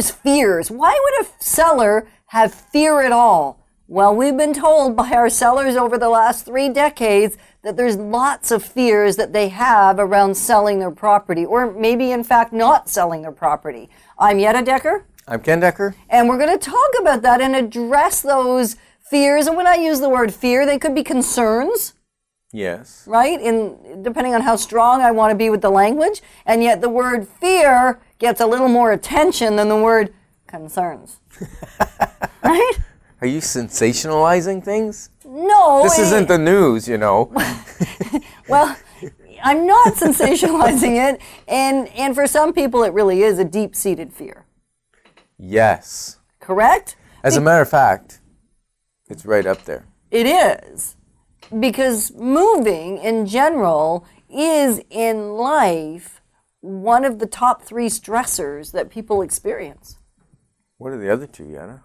seller's fears. Why would a seller have fear at all? Well, we've been told by our sellers over the last 3 decades that there's lots of fears that they have around selling their property, or maybe in fact not selling their property. I'm Yetta Dekker. I'm Ken Dekker. And we're going to talk about that and address those fears. And when I use the word fear, they could be concerns. Yes. Right? And depending on how strong I want to be with the language. And yet the word fear gets a little more attention than the word concerns. Right? Are you sensationalizing things? No. This isn't the news, you know. Well, I'm not sensationalizing it. And for some people, it really is a deep-seated fear. Yes. Correct? As a matter of fact, it's right up there. It is. Because moving in general is in life one of the top 3 stressors that people experience. What are the other 2, Yana?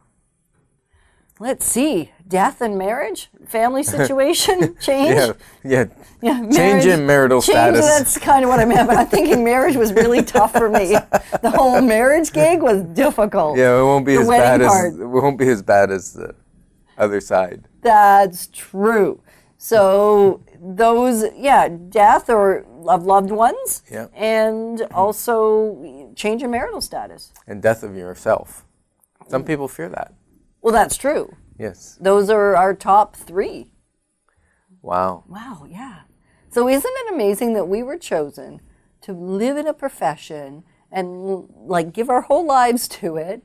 Let's see. Death and marriage? Family situation? Change? Yeah. Marriage, Change in marital status. That's kind of what I meant, but I'm thinking marriage was really tough for me. The whole marriage gig was difficult. Yeah, it won't be The as wedding bad part. as it won't be as bad as the other side. That's true. So those, death or of loved ones, and also change in marital status. And death of yourself. Some people fear that. Well, that's true. Yes. Those are our top 3. Wow. Wow, yeah. So isn't it amazing that we were chosen to live in a profession and like give our whole lives to it,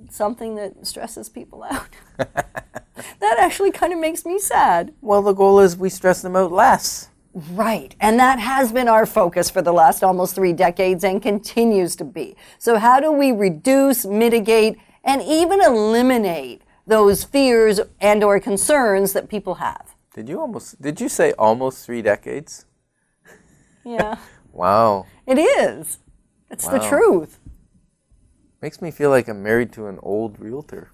something that stresses people out? That actually kind of makes me sad. Well, the goal is we stress them out less. Right, and that has been our focus for the last almost 3 decades and continues to be. So how do we reduce, mitigate, and even eliminate those fears and or concerns that people have? Did you say almost 3 decades? Yeah. Wow. It is. It's the truth. Makes me feel like I'm married to an old realtor.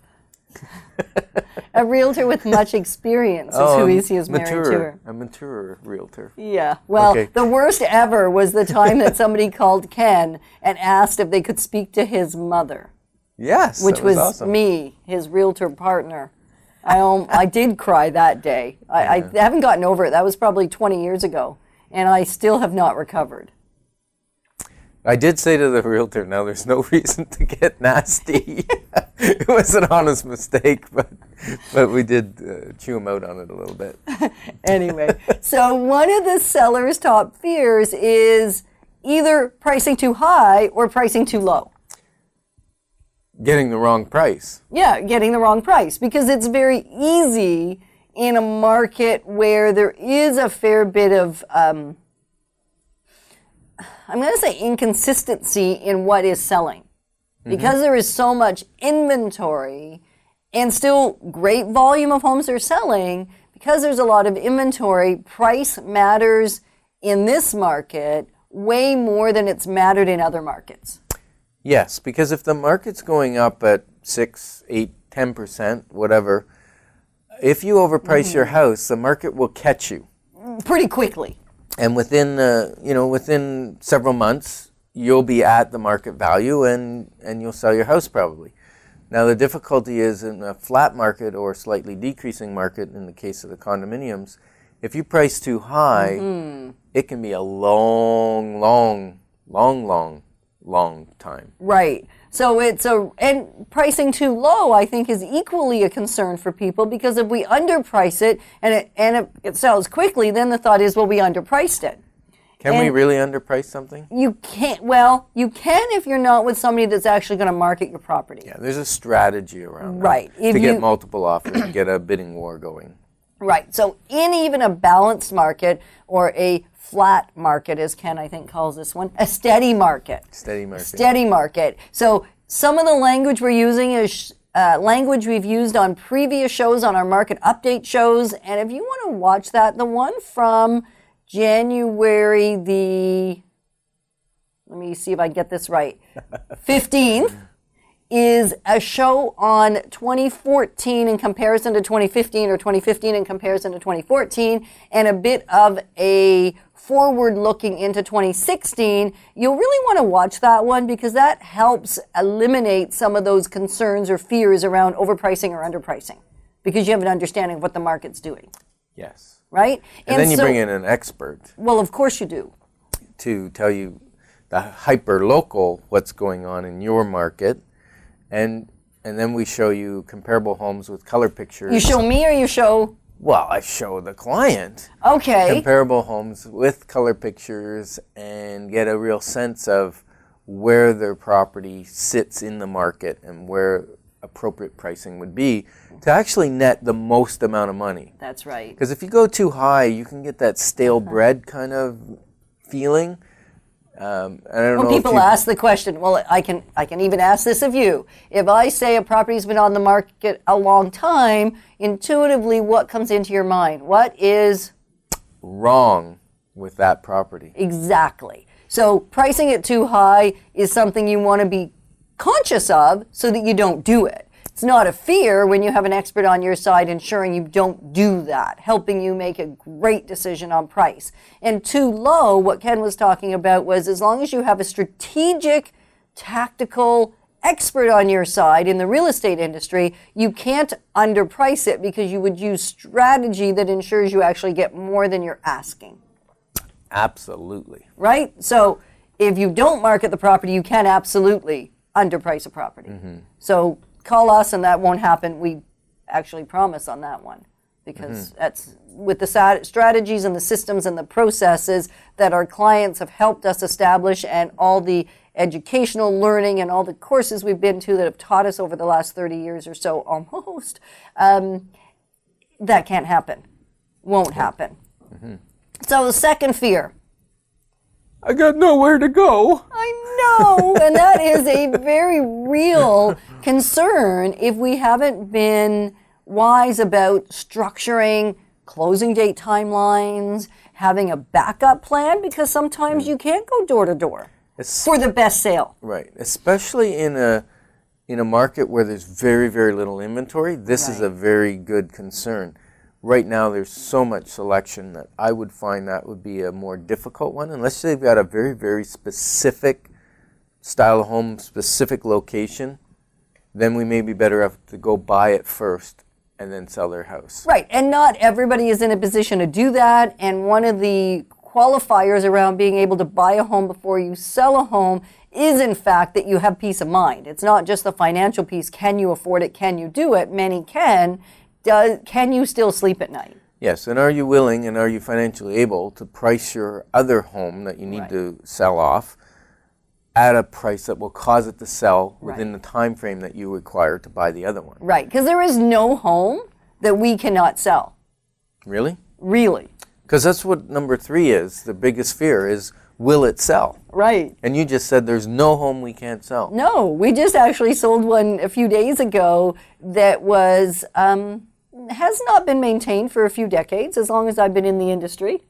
A realtor with much experience is who he is married to. A mature realtor. Yeah. Well, Okay. The worst ever was the time that somebody called Ken and asked if they could speak to his mother. Yes, Which that was was awesome. me, his realtor partner. I did cry that day. I haven't gotten over it. That was probably 20 years ago, and I still have not recovered. I did say to the realtor, now there's no reason to get nasty. It was an honest mistake, but we did chew him out on it a little bit. Anyway, so one of the seller's top fears is either pricing too high or pricing too low. Getting the wrong price. Yeah, getting the wrong price, because it's very easy in a market where there is a fair bit of, I'm going to say inconsistency in what is selling. Because there is so much inventory and still great volume of homes are selling, because there's a lot of inventory, price matters in this market way more than it's mattered in other markets. Yes, because if the market's going up at 6, 8, 10%, whatever, if you overprice your house, the market will catch you. Pretty quickly. And within several months, you'll be at the market value and you'll sell your house probably. Now the difficulty is in a flat market or slightly decreasing market, in the case of the condominiums, if you price too high, it can be a long time. Right. So and pricing too low, I think, is equally a concern for people, because if we underprice it and it sells quickly, then the thought is, well, we underpriced it. Can we really underprice something? You can't. Well, you can if you're not with somebody that's actually going to market your property. Yeah, there's a strategy around that. Right. To get multiple offers and get a bidding war going. Right. So in even a balanced market or a flat market, as Ken, I think, calls this one, a steady market. Steady market. Steady market. So some of the language we're using is language we've used on previous shows, on our market update shows. And if you want to watch that, the one from January let me see if I get this right, 15th, is a show on 2014 in comparison to 2015 or 2015 in comparison to 2014 and a bit of a forward looking into 2016, you'll really want to watch that one because that helps eliminate some of those concerns or fears around overpricing or underpricing because you have an understanding of what the market's doing. Yes. Right? And then you bring in an expert. Well, of course you do. To tell you the hyper-local, what's going on in your market. And then we show you comparable homes with color pictures. You show me or you show? Well, I show the client. Okay. Comparable homes with color pictures and get a real sense of where their property sits in the market and where appropriate pricing would be to actually net the most amount of money. That's right. Because if you go too high, you can get that stale bread kind of feeling. I don't know. People ask the question, well, I can even ask this of you. If I say a property's been on the market a long time, intuitively, what comes into your mind? What is wrong with that property? Exactly. So pricing it too high is something you want to be conscious of so that you don't do it. It's not a fear when you have an expert on your side ensuring you don't do that, helping you make a great decision on price. And too low, what Ken was talking about was as long as you have a strategic, tactical expert on your side in the real estate industry, you can't underprice it because you would use strategy that ensures you actually get more than you're asking. Absolutely. Right? So if you don't market the property, you can absolutely underprice a property. Mm-hmm. So call us and that won't happen. We actually promise on that one because that's with the strategies and the systems and the processes that our clients have helped us establish and all the educational learning and all the courses we've been to that have taught us over the last 30 years or so almost, that can't happen. Won't happen. Mm-hmm. So the second fear. I got nowhere to go. I know, and that is a very real concern if we haven't been wise about structuring closing date timelines, having a backup plan, because sometimes you can't go door to door for the best sale. Right, especially in a market where there's very, very little inventory. This is a very good concern. Right now, there's so much selection that I would find that would be a more difficult one, unless they've got a very, very specific style of home, specific location. Then we may be better off to go buy it first and then sell their house. Right, and not everybody is in a position to do that. And one of the qualifiers around being able to buy a home before you sell a home is, in fact, that you have peace of mind. It's not just the financial piece. Can you afford it? Can you do it? Many can. Can you still sleep at night? Yes, and are you willing and are you financially able to price your other home that you need to sell off at a price that will cause it to sell within the time frame that you require to buy the other one? Right, because there is no home that we cannot sell. Really? Really. Because that's what number 3 is. The biggest fear is, will it sell? Right. And you just said there's no home we can't sell. No, we just actually sold one a few days ago that was has not been maintained for a few decades, as long as I've been in the industry.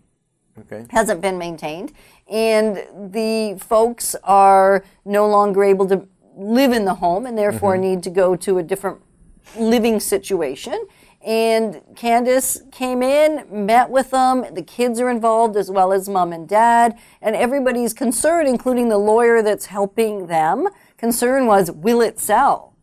Okay. Hasn't been maintained. And the folks are no longer able to live in the home and therefore need to go to a different living situation. And Candace came in, met with them. The kids are involved as well as mom and dad. And everybody's concern, including the lawyer that's helping them, concern was, will it sell?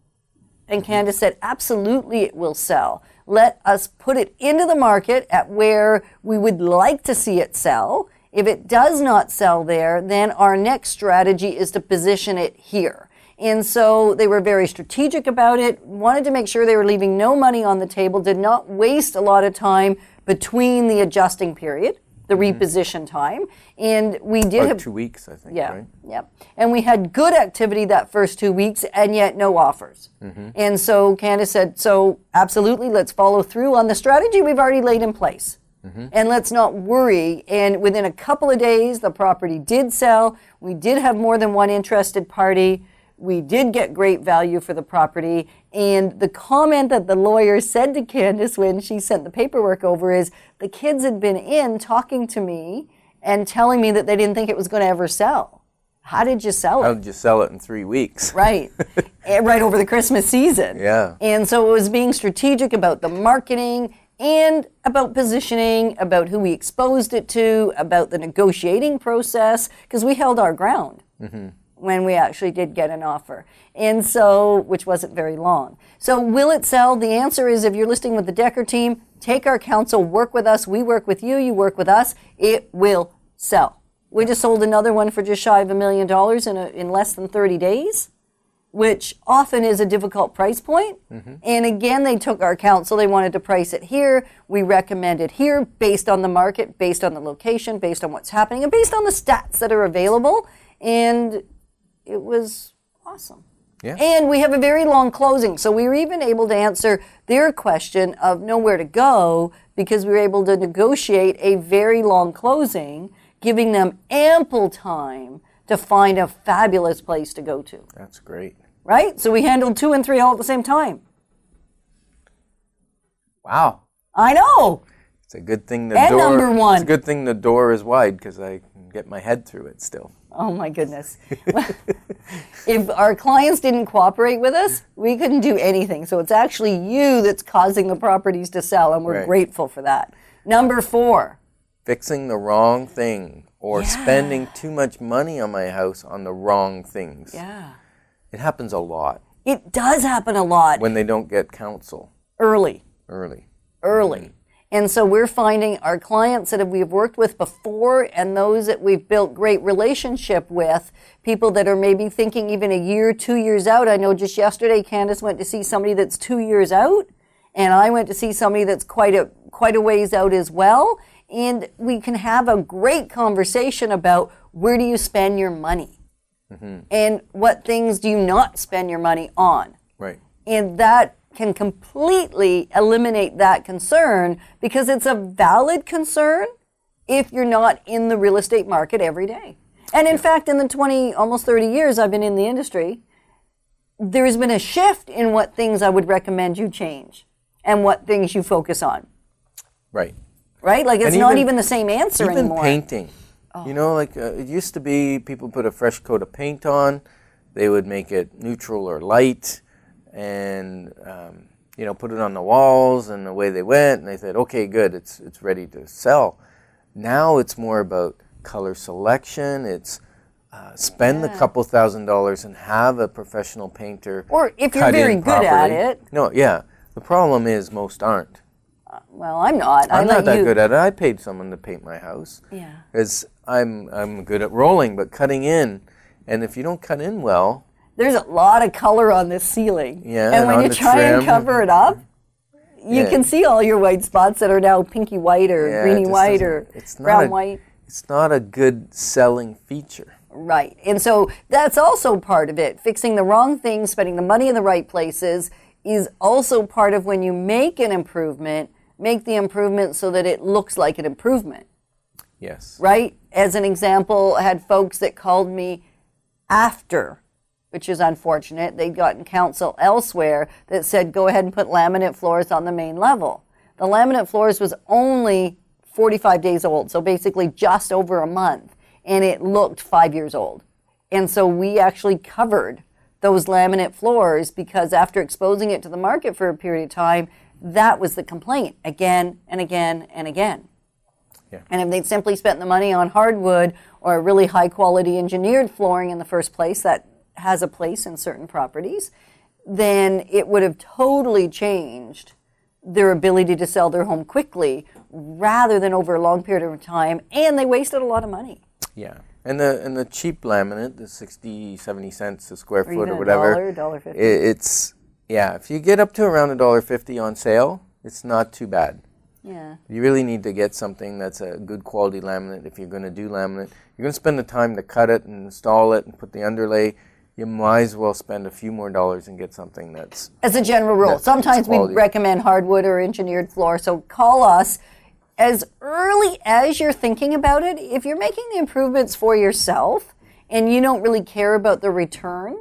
And Candace said, absolutely it will sell. Let us put it into the market at where we would like to see it sell. If it does not sell there, then our next strategy is to position it here. And so they were very strategic about it, wanted to make sure they were leaving no money on the table, did not waste a lot of time between the adjusting period, the reposition time. And we did have 2 weeks, I think, right? Yeah. And we had good activity that first 2 weeks and yet no offers. And so Candace said, so absolutely, let's follow through on the strategy we've already laid in place. And let's not worry. And within a couple of days, the property did sell. We did have more than one interested party. We did get great value for the property. And the comment that the lawyer said to Candace when she sent the paperwork over is, the kids had been in talking to me and telling me that they didn't think it was going to ever sell. how did you sell How it? did you sell it in 3 weeks? Right. Right over the Christmas season. Yeah. And so it was being strategic about the marketing and about positioning, about who we exposed it to, about the negotiating process, because we held our ground when we actually did get an offer. And so, which wasn't very long. So will it sell? The answer is, if you're listing with the Dekker team, take our counsel, work with us, we work with you, you work with us, it will sell. We just sold another one for just shy of $1 million in less than 30 days, which often is a difficult price point. And again, they took our counsel. They wanted to price it here. We recommended here based on the market, based on the location, based on what's happening, and based on the stats that are available. And it was awesome. Yeah. And we have a very long closing. So we were even able to answer their question of nowhere to go because we were able to negotiate a very long closing, giving them ample time to find a fabulous place to go to. That's great. Right? So we handled 2 and 3 all at the same time. Wow. I know. It's a good thing And number one. It's a good thing the door is wide because I can get my head through it still. Oh my goodness. If our clients didn't cooperate with us, we couldn't do anything. So it's actually you that's causing the properties to sell, and we're Right. grateful for that. Number 4. Fixing the wrong thing or spending too much money on my house on the wrong things. Yeah. It happens a lot It does happen a lot when they don't get counsel early. early. And so we're finding our clients that we've worked with before and those that we've built great relationship with, people that are maybe thinking even a year, 2 years out. I know just yesterday Candace went to see somebody that's 2 years out, and I went to see somebody that's quite a ways out as well. And we can have a great conversation about where do you spend your money and what things do you not spend your money on. Right. And that can completely eliminate that concern because it's a valid concern if you're not in the real estate market every day. And in fact, in the almost 30 years I've been in the industry, there's been a shift in what things I would recommend you change and what things you focus on. Right. Right? Like it's And not even- even the same answer Even anymore. painting. You know, like it used to be people put a fresh coat of paint on, they would make it neutral or light, and put it on the walls, and away they went, and they said, okay, good, it's ready to sell. Now it's more about color selection. It's spend a couple $1,000s and have a professional painter. Or if you're cut very in good at properly. it. No, yeah. The problem is most aren't. Well, I'm not. I'm not that good at it. I paid someone to paint my house. Yeah. Because I'm good at rolling, but cutting in, and if you don't cut in well, There's a lot of color on this ceiling. Yeah, and when on you the try and trim. cover it up, you Yeah. can see all your white spots that are now pinky white or Yeah, it greeny just white doesn't- or it's brown not white. it's not a good selling feature. Right. And so that's also part of it. Fixing the wrong things, spending the money in the right places is also part of when you make an improvement, make the improvement so that it looks like an improvement. Yes. Right? As an example, I had folks that called me after, which is unfortunate. They'd gotten counsel elsewhere that said, go ahead and put laminate floors on the main level. The laminate floors was only 45 days old, so basically just over a month, and it looked 5 years old. And so we actually covered those laminate floors because after exposing it to the market for a period of time, that was the complaint again and again and again. Yeah. And if they'd simply spent the money on hardwood or a really high quality engineered flooring in the first place, that has a place in certain properties, then it would have totally changed their ability to sell their home quickly rather than over a long period of time, and they wasted a lot of money. Yeah. And the cheap laminate, the 60, 70 cents a square foot even or whatever, $1.50. it's if you get up to around $1.50 on sale, it's not too bad. Yeah. You really need to get something that's a good quality laminate if you're going to do laminate. You're going to spend the time to cut it and install it and put the underlay. You might as well spend a few more dollars and get something that's... As a general rule. That's Sometimes we quality. recommend hardwood or engineered floor, so call us as early as you're thinking about it. If you're making the improvements for yourself and you don't really care about the return,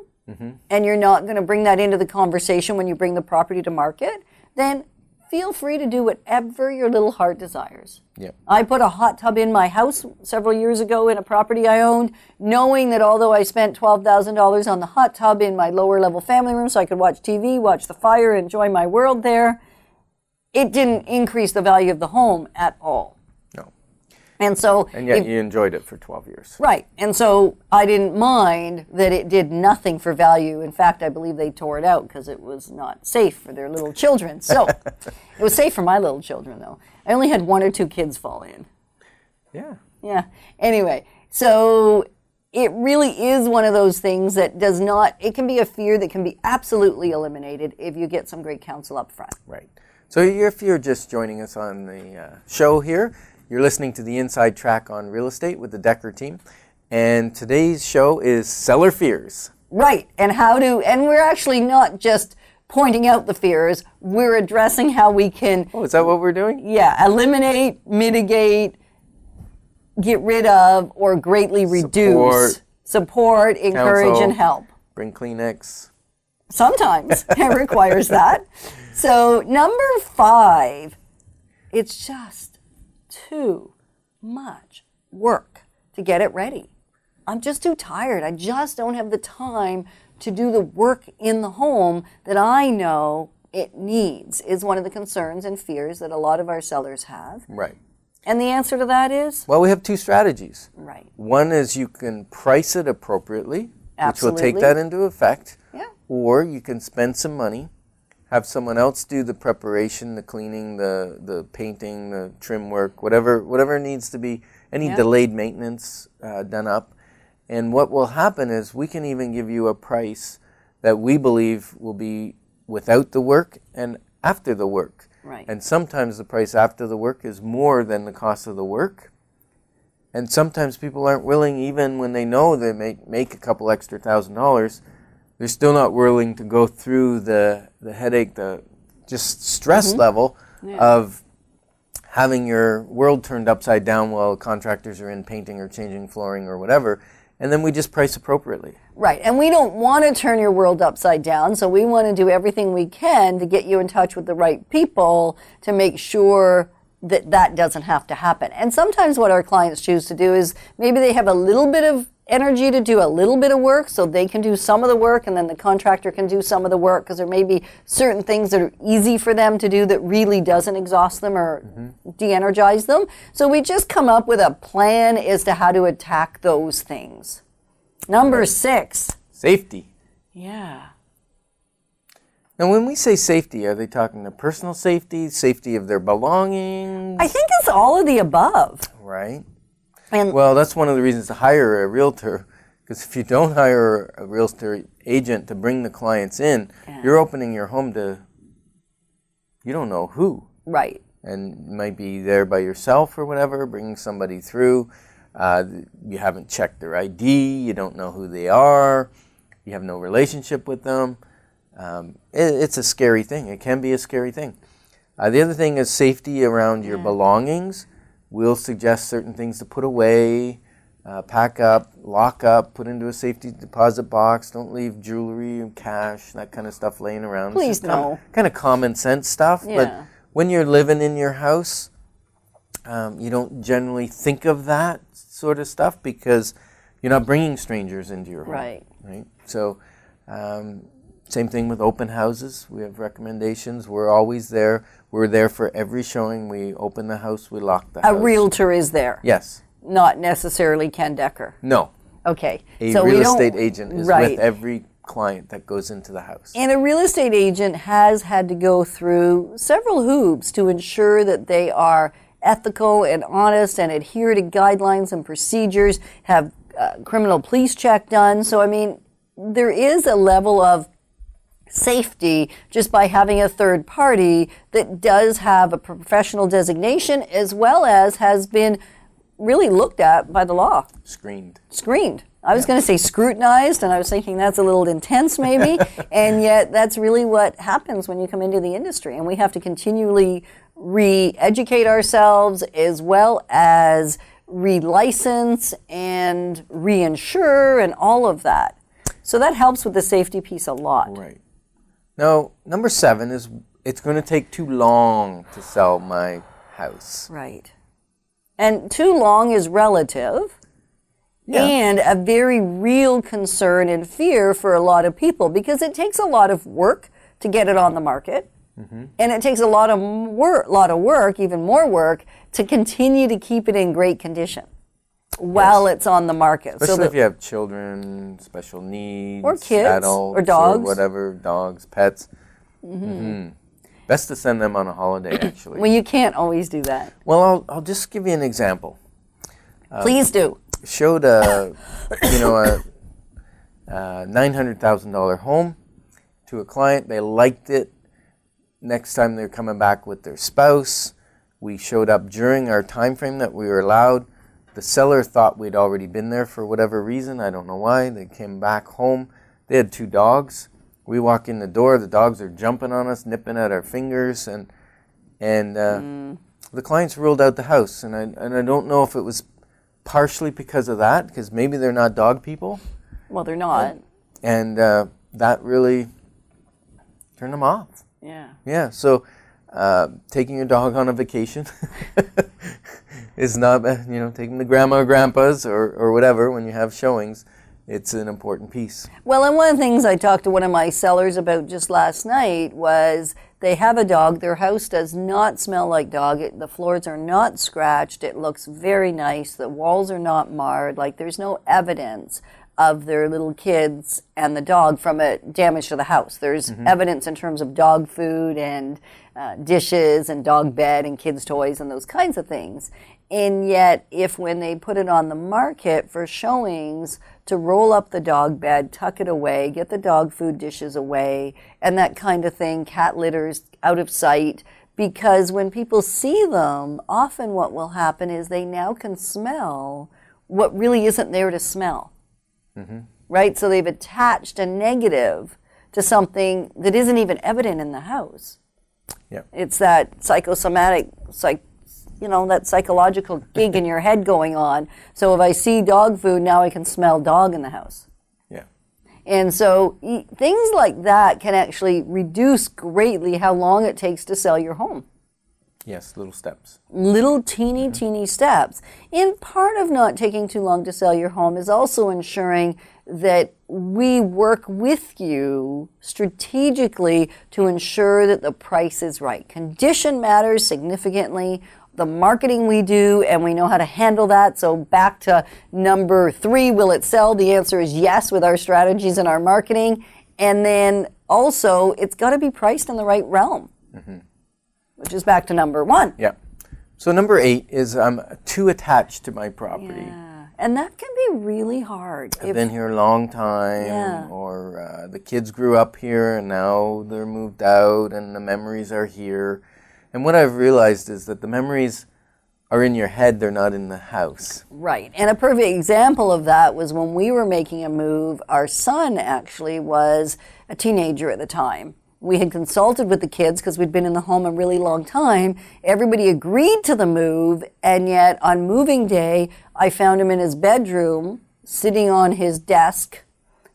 and you're not going to bring that into the conversation when you bring the property to market, then feel free to do whatever your little heart desires. Yeah. I put a hot tub in my house several years ago in a property I owned, knowing that although I spent $12,000 on the hot tub in my lower level family room so I could watch TV, watch the fire, enjoy my world there, it didn't increase the value of the home at all. No. And yet you enjoyed it for 12 years. Right. And so I didn't mind that it did nothing for value. In fact, I believe they tore it out because it was not safe for their little children. So it was safe for my little children, though. I only had 1 or 2 kids fall in. Yeah. Yeah. Anyway, so it really is one of those things that does not, it can be a fear that can be absolutely eliminated if you get some great counsel up front. Right. So if you're just joining us on the show here, you're listening to the Inside Track on Real Estate with the Dekker Team. And today's show is Seller Fears. Right. And we're actually not just pointing out the fears, we're addressing how we can... Oh, is that what we're doing? Yeah. Eliminate, mitigate, get rid of, or greatly reduce. Support, encourage, counsel, and help. Bring Kleenex. Sometimes it requires that. So number 5, it's just too much work to get it ready. I'm just too tired. I just don't have the time to do the work in the home that I know it needs, is one of the concerns and fears that a lot of our sellers have. Right. And the answer to that is? Well, we have 2 strategies. Right. One is you can price it appropriately, Absolutely. which will take that into effect. Yeah. Or you can spend some money, have someone else do the preparation, the cleaning, the painting, the trim work, whatever needs to be, any delayed maintenance done up. And what will happen is we can even give you a price that we believe will be without the work and after the work. Right. And sometimes the price after the work is more than the cost of the work. And sometimes people aren't willing, even when they know they make a couple extra $1,000, they're still not willing to go through the headache, the just stress level of having your world turned upside down while contractors are in painting or changing flooring or whatever. And then we just price appropriately. Right, and we don't want to turn your world upside down, so we want to do everything we can to get you in touch with the right people to make sure that that doesn't have to happen. And sometimes what our clients choose to do is maybe they have a little bit of energy to do a little bit of work, so they can do some of the work and then the contractor can do some of the work, because there may be certain things that are easy for them to do that really doesn't exhaust them or de-energize them. So we just come up with a plan as to how to attack those things. Number 6. Safety. Yeah. Now, when we say safety, are they talking the personal safety, safety of their belongings? I think it's all of the above. Right. And well, that's one of the reasons to hire a realtor, because if you don't hire a real estate agent to bring the clients in, you're opening your home to you don't know who. Right. And you might be there by yourself or whatever, bringing somebody through. You haven't checked their ID, you don't know who they are, you have no relationship with them. It's a scary thing. It can be a scary thing. The other thing is safety around your belongings. We'll suggest certain things to put away, pack up, lock up, put into a safety deposit box. Don't leave jewelry and cash, that kind of stuff laying around. Please no. Kind of common sense stuff. Yeah. But when you're living in your house, you don't generally think of that sort of stuff because you're not bringing strangers into your home. Right. So same thing with open houses. We have recommendations. We're always there. We're there for every showing. We open the house, we lock the house. A realtor is there. Yes. Not necessarily Ken Dekker. No. Okay. A real estate agent is with every client that goes into the house. And a real estate agent has had to go through several hoops to ensure that they are ethical and honest and adhere to guidelines and procedures, have criminal police check done. So, I mean, there is a level of safety just by having a third party that does have a professional designation as well as has been really looked at by the law. Screened. I was going to say scrutinized, and I was thinking that's a little intense maybe, and yet that's really what happens when you come into the industry, and we have to continually re-educate ourselves as well as re-license and reinsure and all of that. So that helps with the safety piece a lot. Right. Now, number 7 it's going to take too long to sell my house. Right. And too long is relative. Yeah. And a very real concern and fear for a lot of people, because it takes a lot of work to get it on the market. And it takes a lot of work, even more work, to continue to keep it in great condition while it's on the market. Especially if you have children, special needs, or kids, adults, or dogs, or whatever, dogs, pets. Best to send them on a holiday, actually. Well, you can't always do that. Well, I'll just give you an example. Please do. Showed a $900,000 home to a client. They liked it. Next time they're coming back with their spouse. We showed up during our time frame that we were allowed. The seller thought we'd already been there for whatever reason. I don't know why. They came back home. They had 2 dogs. We walk in the door. The dogs are jumping on us, nipping at our fingers, and the clients ruled out the house. And I don't know if it was partially because of that, because maybe they're not dog people. Well, they're not. And that really turned them off. Yeah. Yeah, so taking your dog on a vacation is not, taking the grandma or grandpa's or whatever when you have showings, it's an important piece. Well, and one of the things I talked to one of my sellers about just last night was they have a dog. Their house does not smell like dog. The floors are not scratched. It looks very nice. The walls are not marred. Like, there's no evidence of their little kids and the dog from a damage to the house. There's evidence in terms of dog food and dishes and dog bed and kids' toys and those kinds of things. And yet, if when they put it on the market for showings, to roll up the dog bed, tuck it away, get the dog food dishes away, and that kind of thing, cat litters out of sight, because when people see them, often what will happen is they now can smell what really isn't there to smell. Right? So they've attached a negative to something that isn't even evident in the house. Yeah. It's that psychosomatic, that psychological gig in your head going on. So if I see dog food, now I can smell dog in the house. Yeah. And so things like that can actually reduce greatly how long it takes to sell your home. Yes, little steps. Little teeny steps. And part of not taking too long to sell your home is also ensuring that we work with you strategically to ensure that the price is right. Condition matters significantly. The marketing we do, and we know how to handle that. So back to number 3, will it sell? The answer is yes, with our strategies and our marketing. And then also, it's got to be priced in the right realm. Which is back to number 1. Yeah. So number 8 is I'm too attached to my property. Yeah. And that can be really hard. I've been here a long time, or the kids grew up here and now they're moved out and the memories are here. And what I've realized is that the memories are in your head, they're not in the house. Right. And a perfect example of that was when we were making a move. Our son actually was a teenager at the time. We had consulted with the kids because we'd been in the home a really long time. Everybody agreed to the move, and yet on moving day, I found him in his bedroom, sitting on his desk.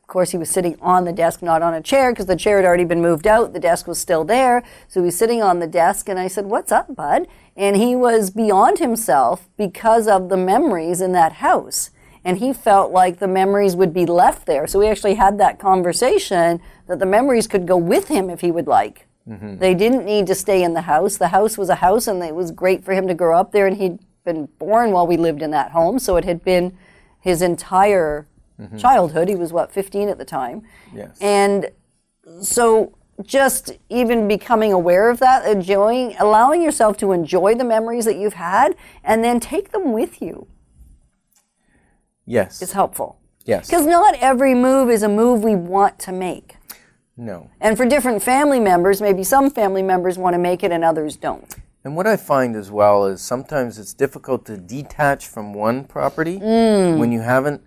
Of course, he was sitting on the desk, not on a chair, because the chair had already been moved out. The desk was still there, so he was sitting on the desk, and I said, "What's up, bud?" And he was beyond himself because of the memories in that house. And he felt like the memories would be left there. So we actually had that conversation that the memories could go with him if he would like. They didn't need to stay in the house. The house was a house, and it was great for him to grow up there. And he'd been born while we lived in that home. So it had been his entire childhood. He was, 15 at the time? Yes. And so just even becoming aware of that, allowing yourself to enjoy the memories that you've had, and then take them with you. Yes. Is helpful. Yes. Because not every move is a move we want to make. No. And for different family members, maybe some family members want to make it and others don't. And what I find as well is sometimes it's difficult to detach from one property when you haven't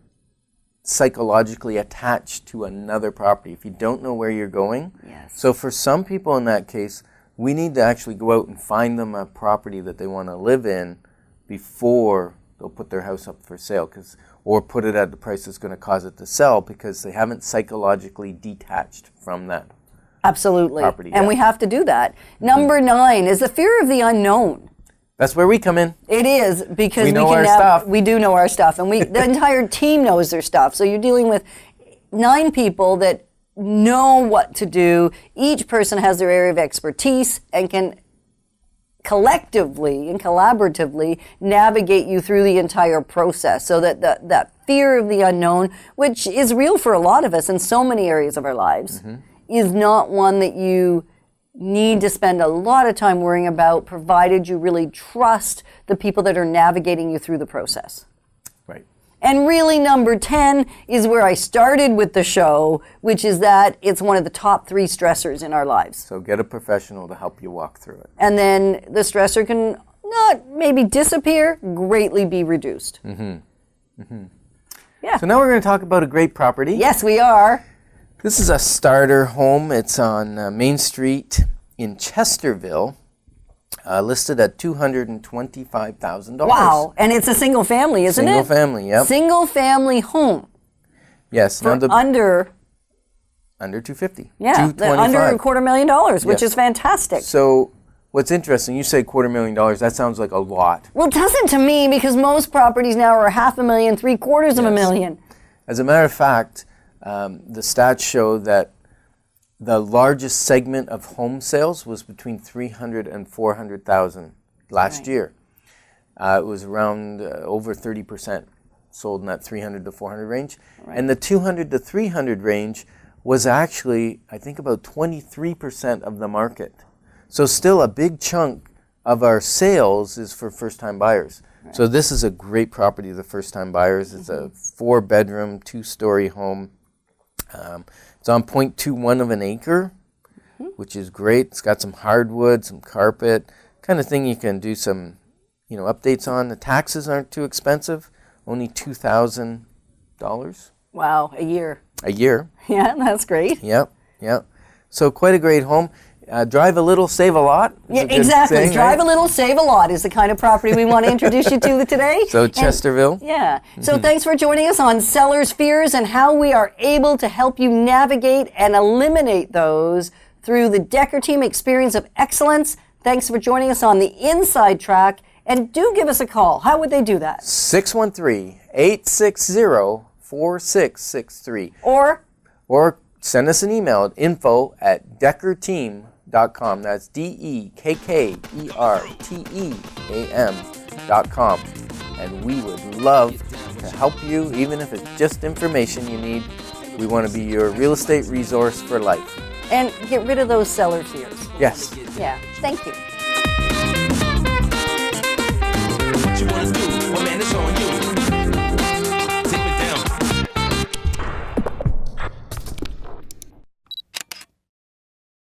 psychologically attached to another property, if you don't know where you're going. Yes. So for some people in that case, we need to actually go out and find them a property that they want to live in before they'll put their house up for sale, or put it at the price that's going to cause it to sell, because they haven't psychologically detached from that Absolutely. property. And we have to do that. Number 9 is the fear of the unknown. That's where we come in. It is, because We know can our stuff. we do know our stuff, and the entire team knows their stuff. So you're dealing with 9 people that know what to do. Each person has their area of expertise and can collectively and collaboratively navigate you through the entire process, so that that fear of the unknown, which is real for a lot of us in so many areas of our lives, is not one that you need to spend a lot of time worrying about, provided you really trust the people that are navigating you through the process. Right. And really, number 10 is where I started with the show, which is that it's one of the top 3 stressors in our lives. So get a professional to help you walk through it. And then the stressor can not maybe disappear, greatly be reduced. Yeah. So now we're going to talk about a great property. Yes, we are. This is a starter home. It's on Main Street in Chesterville, listed at $225,000. Wow. And it's a single family, isn't it? Single family, yep. Single family home. Yes. For now under $250,000. Yeah, under $250,000, which Yes. is fantastic. So what's interesting, you say $250,000, that sounds like a lot. Well, it doesn't to me, because most properties now are $500,000, $750,000. As a matter of fact, the stats show that the largest segment of home sales was between $300,000 and $400,000 last year. It was around over 30% sold in that 300 to 400 range. Right. And the 200 to 300 range was actually, I think, about 23% of the market. So still a big chunk of our sales is for first-time buyers. Right. So this is a great property for first-time buyers. It's a 4-bedroom, 2-story home. It's on 0.21 of an acre, which is great. It's got some hardwood, some carpet, kind of thing you can do some, updates on. The taxes aren't too expensive, only $2,000. Wow, a year. A year. Yeah, that's great. Yep. So quite a great home. Drive a little, save a lot. Yeah, exactly. Saying, Drive right? a little, save a lot is the kind of property we want to introduce you to today. So Chesterville. So thanks for joining us on Sellers' Fears and how we are able to help you navigate and eliminate those through the Dekker Team Experience of Excellence. Thanks for joining us on the Inside Track. And do give us a call. How would they do that? 613-860-4663. Or send us an email at info@dekkerteam.com. That's DEKKERTEAM.com. And we would love to help you, even if it's just information you need. We want to be your real estate resource for life. And get rid of those seller fears. Yes. Yeah. Thank you.